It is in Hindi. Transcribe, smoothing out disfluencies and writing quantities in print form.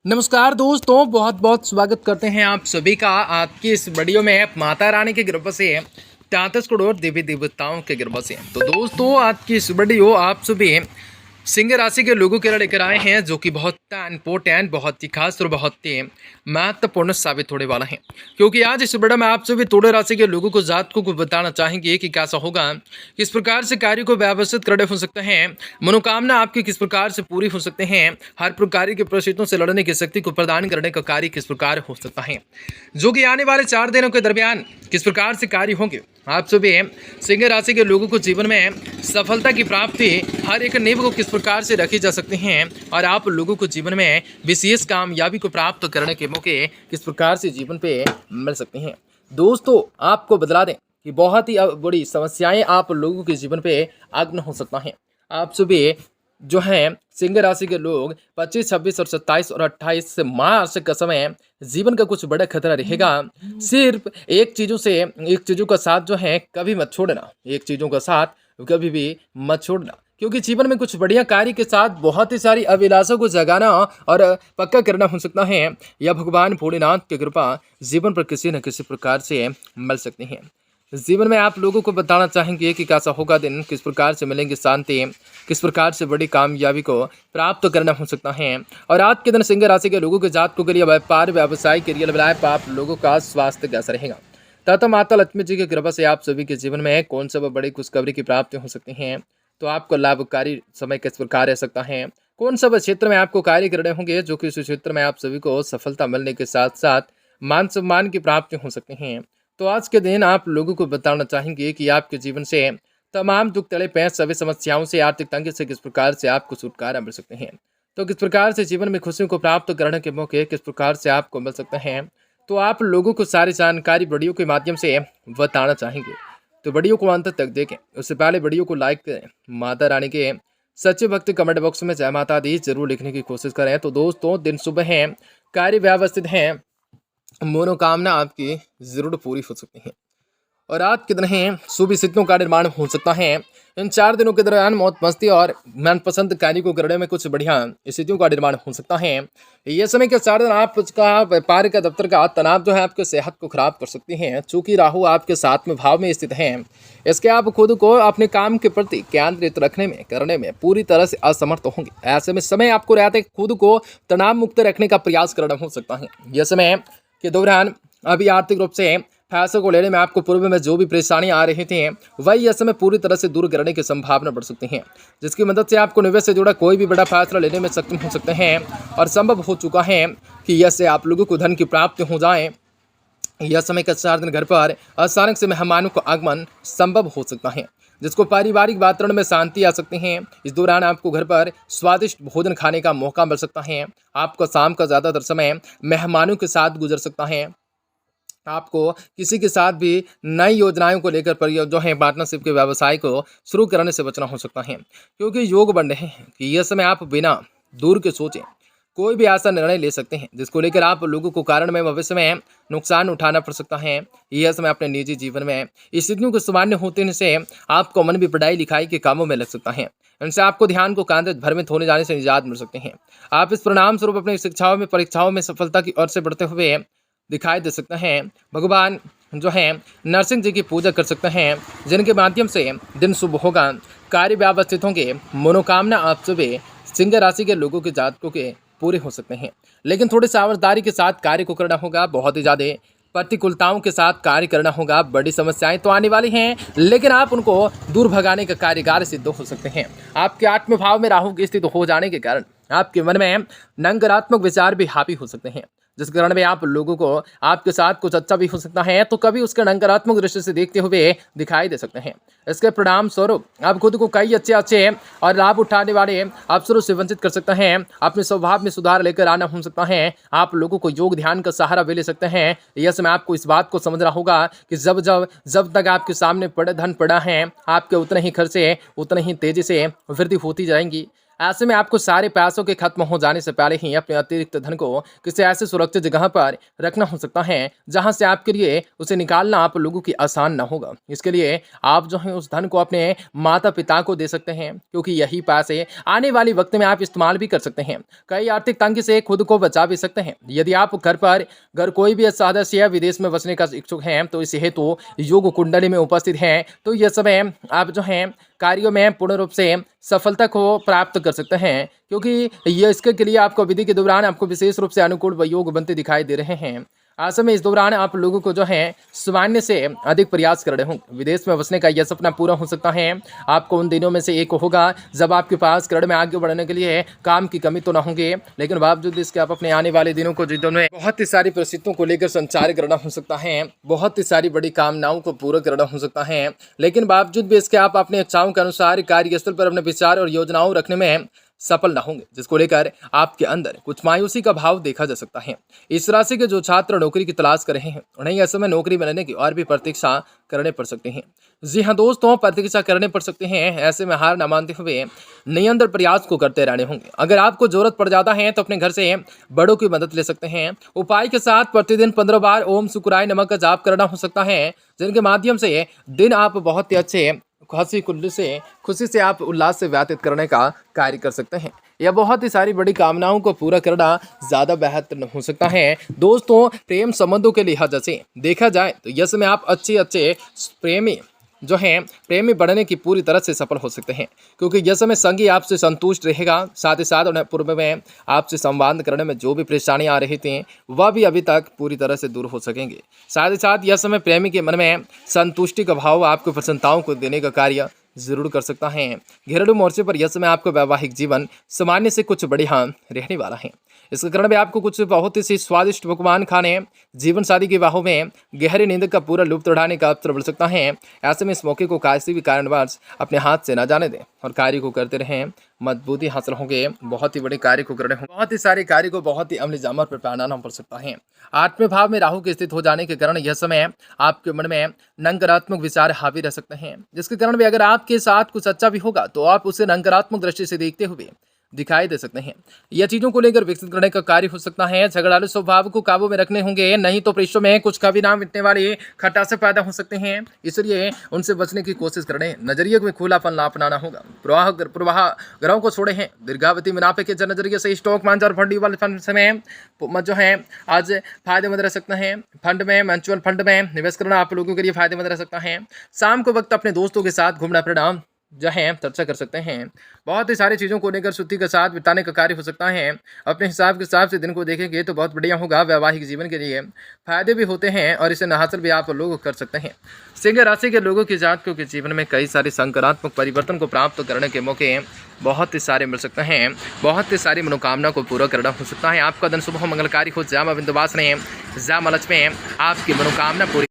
नमस्कार दोस्तों, बहुत बहुत स्वागत करते हैं आप सभी का आज की इस वीडियो में। माता रानी की कृपा से 33 करोड़ देवी देवताओं की कृपा से तो दोस्तों आज की इस वीडियो आप सभी सिंह राशि के लोगों के लिए लेकर आए हैं, जो कि बहुत इंपॉर्टेंट, बहुत ही खास और बहुत ही महत्वपूर्ण साबित होने वाला है। क्योंकि आज इस वीडियो में आप सभी तुला राशि के लोगों को जातकों को बताना चाहेंगे कि कैसा होगा, किस प्रकार से कार्य को व्यवस्थित करने हो सकते हैं, मनोकामना आपकी किस प्रकार से पूरी हो सकते हैं, हर प्रकार की परिस्थितियों से लड़ने की शक्ति को प्रदान करने का कार्य किस प्रकार हो सकता है, जो कि आने वाले 4 दिनों के दरमियान किस प्रकार से कार्य होंगे। आप सभी सिंह राशि के लोगों को जीवन में सफलता की प्राप्ति हर एक नींव को किस प्रकार से रखी जा सकती हैं और आप लोगों को जीवन में विशेष कामयाबी को प्राप्त करने के मौके किस प्रकार से जीवन पे मिल सकते हैं। दोस्तों आपको बतला दें कि बहुत ही बड़ी समस्याएं आप लोगों के जीवन पे आगमन हो सकता है। आप सभी जो हैं सिंह राशि के लोग 25, 26 और 27 और 28 मार्च का समय जीवन का कुछ बड़ा खतरा रहेगा। सिर्फ एक चीज़ों का साथ जो है कभी मत छोड़ना, एक चीज़ों का साथ कभी भी मत छोड़ना, क्योंकि जीवन में कुछ बढ़िया कार्य के साथ बहुत ही सारी अभिलाषों को जगाना और पक्का करना हो सकता है। या भगवान भोलेनाथ की कृपा जीवन पर किसी न किसी प्रकार से मिल सकती है। जीवन में आप लोगों को बताना चाहेंगे कि कैसा होगा दिन, किस प्रकार से मिलेंगे शांति, किस प्रकार से बड़ी कामयाबी को प्राप्त करना हो सकता है। और आज के दिन सिंह राशि के लोगों के जातकों के लिए व्यापार व्यवसाय के लिए आप लोगों का स्वास्थ्य कैसा रहेगा तथा माता लक्ष्मी जी की कृपा से आप सभी के जीवन में कौन सा बड़ी खुशखबरी की प्राप्ति हो सकती है, तो आपको लाभकारी समय किस प्रकार रह सकता है, कौन सा क्षेत्र में आपको कार्य करने होंगे जो कि उस क्षेत्र में आप सभी को सफलता मिलने के साथ साथ मान सम्मान की प्राप्ति हो सकती हैं। तो आज के दिन आप लोगों को बताना चाहेंगे कि आपके जीवन से तमाम दुख तले पैंच सभी समस्याओं से, आर्थिक तंगी से किस प्रकार से आपको छुटकारा मिल सकते हैं, तो किस प्रकार से जीवन में खुशियों को प्राप्त करने के मौके किस प्रकार से आपको मिल सकते हैं, तो आप लोगों को सारी जानकारी वीडियो के माध्यम से बताना चाहेंगे। तो वीडियो को अंत तक देखें, उससे पहले वीडियो को लाइक करें, माता रानी के सच्चे भक्त कमेंट बॉक्स में जय माता दी जरूर लिखने की कोशिश करें। तो दोस्तों दिन शुभ है, कार्य व्यवस्थित है, मनोकामना आपकी जरूर पूरी हो सकती है और आज के दिन है शुभ स्थितियों का निर्माण हो सकता है। इन 4 दिनों के दौरान मौत मस्ती और मनपसंद कार्य को करने में कुछ बढ़िया स्थितियों का निर्माण हो सकता है। ये समय के 4 दिन आपका व्यापार का दफ्तर का तनाव जो है आपके सेहत को खराब कर सकती हैं, चूंकि राहु आपके 7वें भाव में स्थित है। इसके आप खुद को अपने काम के प्रति केंद्रित करने में पूरी तरह से असमर्थ होंगे। ऐसे में समय आपको रहते खुद को तनाव मुक्त रखने का प्रयास करना हो सकता है। यह समय के दौरान अभी आर्थिक रूप से फैसलों को लेने में आपको पूर्व में जो भी परेशानी आ रही थी वही यह समय पूरी तरह से दूर करने की संभावना बढ़ सकती है, जिसकी मदद से आपको निवेश से जुड़ा कोई भी बड़ा फैसला लेने में सक्षम हो सकते हैं। और संभव हो चुका है कि यह से आप लोगों को धन की प्राप्ति हो जाए। यह समय का 4 दिन घर पर अचानक से मेहमानों का आगमन संभव हो सकता है, जिसको पारिवारिक वातावरण में शांति आ सकती है। इस दौरान आपको घर पर स्वादिष्ट भोजन खाने का मौका मिल सकता है। आपका शाम का ज़्यादातर समय मेहमानों के साथ गुजर सकता है। आपको किसी के साथ भी नई योजनाओं को लेकर जो है पार्टनरशिप के व्यवसाय को शुरू करने से बचना हो सकता है, क्योंकि योग बन रहे हैं कि यह समय आप बिना दूर के सोचें कोई भी ऐसा निर्णय ले सकते हैं जिसको लेकर आप लोगों को कारण में भविष्य में नुकसान उठाना पड़ सकता है। यह समय अपने निजी जीवन में स्थितियों के सामान्य होने से आपको मन भी पढ़ाई लिखाई के कामों में लग सकता है। इनसे आपको ध्यान को केंद्रित भ्रमित होने जाने से निजात मिल सकते हैं। आप इस परिणाम स्वरूप अपनी शिक्षाओं में परीक्षाओं में सफलता की ओर से बढ़ते हुए दिखाई दे सकते हैं। भगवान जो है नरसिंह जी की पूजा कर सकते हैं, जिनके माध्यम से दिन शुभ होगा, कार्य व्यवस्थित होंगे, मनोकामना आप सभी सिंह राशि के लोगों के जातकों के पूरे हो सकते हैं। लेकिन थोड़ी सावधानी के साथ कार्य को करना होगा, बहुत ही ज़्यादा प्रतिकूलताओं के साथ कार्य करना होगा। बड़ी समस्याएं तो आने वाली हैं, लेकिन आप उनको दूर भगाने का कार्यकार सिद्ध हो सकते हैं। आपके 8वें भाव में राहु की स्थिति हो जाने के कारण आपके मन में नकारात्मक विचार भी हावी हो सकते हैं, जिस कारण में आप लोगों को आपके साथ कुछ अच्छा भी हो सकता है तो कभी उसके नकारात्मक दृष्टि से देखते हुए दिखाई दे सकते हैं। इसके परिणाम स्वरूप आप खुद को कई अच्छे और लाभ उठाने वाले अवसरों से वंचित कर सकते हैं। अपने स्वभाव में सुधार लेकर आना हो सकता है। आप लोगों को योग ध्यान का सहारा भी ले सकते हैं। यह समय आपको इस बात को समझना होगा कि जब तक आपके सामने धन पड़ा है, आपके उतने ही खर्चे उतने ही तेजी से वृद्धि होती जाएंगी। ऐसे में आपको सारे पैसों के खत्म हो जाने से पहले ही अपने अतिरिक्त धन को किसी ऐसे सुरक्षित जगह पर रखना हो सकता है जहां से आपके लिए उसे निकालना आप लोगों की आसान ना होगा। इसके लिए आप जो है उस धन को अपने माता पिता को दे सकते हैं, क्योंकि यही पैसे आने वाले वक्त में आप इस्तेमाल भी कर सकते हैं। कई आर्थिक तंगी से खुद को बचा भी सकते हैं। यदि आप घर कोई भी सदस्य विदेश में बसने का इच्छुक हैं तो इस हेतु योग कुंडली में उपस्थित है, तो यह समय आप जो है कार्यों में पूर्ण रूप से सफलता को प्राप्त कर सकते हैं, क्योंकि ये इसके के लिए आपको विधि के दौरान आपको विशेष रूप से अनुकूल व योग बनते दिखाई दे रहे हैं। ऐसे में इस दौरान आप लोगों को जो है सामान्य से अधिक प्रयास करने होंगे। विदेश में बसने का यह सपना पूरा हो सकता है। आपको उन दिनों में से एक होगा जब आपके पास करियर में आगे बढ़ने के लिए काम की कमी तो ना होंगे, लेकिन बावजूद इसके आप अपने आने वाले दिनों को जीवन में बहुत ही सारी परिस्थितियों को लेकर संचार करना हो सकता है, बहुत ही सारी बड़ी कामनाओं को पूरा करना हो सकता है, लेकिन बावजूद भी इसके आप अपने इच्छाओं के अनुसार कार्यस्थल पर अपने विचार और योजनाओं रखने में सफल ना होंगे, जिसको लेकर आपके अंदर कुछ मायूसी का भाव देखा जा सकता है। इस राशि के जो छात्र नौकरी की तलाश कर रहे हैं उन्हें ऐसे में नौकरी मिलने की और भी प्रतीक्षा करने पड़ सकते हैं। जी हाँ दोस्तों, प्रतीक्षा करने पड़ सकते हैं। ऐसे में हार न मानते हुए निरंतर प्रयास को करते रहने होंगे। अगर आपको जरूरत पड़ जाता है तो अपने घर से बड़ों की मदद ले सकते हैं। उपाय के साथ प्रतिदिन 15 बार ओम शुक्राय नमः का जाप करना हो सकता है, जिनके माध्यम से दिन आप बहुत ही अच्छे खुशी से आप उल्लास से व्यतीत करने का कार्य कर सकते हैं। यह बहुत ही सारी बड़ी कामनाओं को पूरा करना ज़्यादा बेहतर हो सकता है। दोस्तों, प्रेम संबंधों के लिहाज से देखा जाए तो यह समय आप अच्छे प्रेमी बढ़ने की पूरी तरह से सफल हो सकते हैं, क्योंकि यह समय संगी आपसे संतुष्ट रहेगा। साथ ही साथ उन्हें पूर्व में आपसे संवाद करने में जो भी परेशानियां आ रही थी वह भी अभी तक पूरी तरह से दूर हो सकेंगे। साथ ही साथ यह समय प्रेमी के मन में संतुष्टि का भाव आपको प्रसन्नताओं को देने का कार्य जरूर कर सकता है। घरेलू मोर्चे पर यह समय आपका वैवाहिक जीवन सामान्य से कुछ बढ़िया रहने वाला है। इसके कारण भी आपको कुछ बहुत ही स्वादिष्ट पकवान खाने, जीवन शादी के विवाहों में गहरी नींद का पूरा लुत्फ उठाने का अवसर मिल सकता है। ऐसे में इस मौके को किसी भी कारणवश अपने हाथ से न जाने दें और कार्य को करते रहें। मजबूती हासिल होंगे, बहुत ही बड़े कार्य को करने होंगे। बहुत ही सारे कार्य को बहुत ही अमली जामा पर पहनाना पड़ सकता है। 8वें भाव में राहु की स्थिति हो जाने के कारण यह समय आपके मन में नकारात्मक विचार हावी रह सकते हैं, जिसके कारण भी अगर आपके साथ कुछ अच्छा भी होगा तो आप उसे नकारात्मक दृष्टि से देखते हुए दिखाई दे सकते हैं। यह चीजों को लेकर विकसित करने का कार्य हो सकता है। झगड़ालू स्वभाव को काबू में रखने होंगे, नहीं तो पृष्ठों में कुछ कभी ना मिटने वाले खटासे पैदा हो सकते हैं, इसलिए उनसे बचने की कोशिश करने नजरिए में खुलापन ना अपनाना होगा। प्रवाह ग्रहों को छोड़े हैं। दीर्घावधि मुनाफे के नजरिए से स्टॉक मार्केट और फंड वाले फंड समय जो है आज फायदेमंद रह सकता है। फंड में, म्यूचुअल फंड में निवेश करना आप लोगों के लिए फायदेमंद रह सकता है। शाम को वक्त अपने दोस्तों के साथ घूमना फिरना जो है चर्चा कर सकते हैं। बहुत ही सारी चीज़ों को लेकर शुद्धि के साथ बिताने का कार्य हो सकता है। अपने हिसाब से दिन को देखेंगे तो बहुत बढ़िया होगा। वैवाहिक जीवन के लिए फायदे भी होते हैं और इसे हासिल भी आप लोग कर सकते हैं। सिंह राशि के लोगों की जातकों के जीवन में कई सारे सकारात्मक परिवर्तन को प्राप्त करने के मौके बहुत ही सारे मिल सकते हैं। बहुत ही सारी मनोकामना को पूरा करना हो सकता है। आपका दिन शुभ मंगलकारी हो। जय मां विंध्यवासिनी, जय मां लक्ष्मी, आपकी मनोकामना पूरी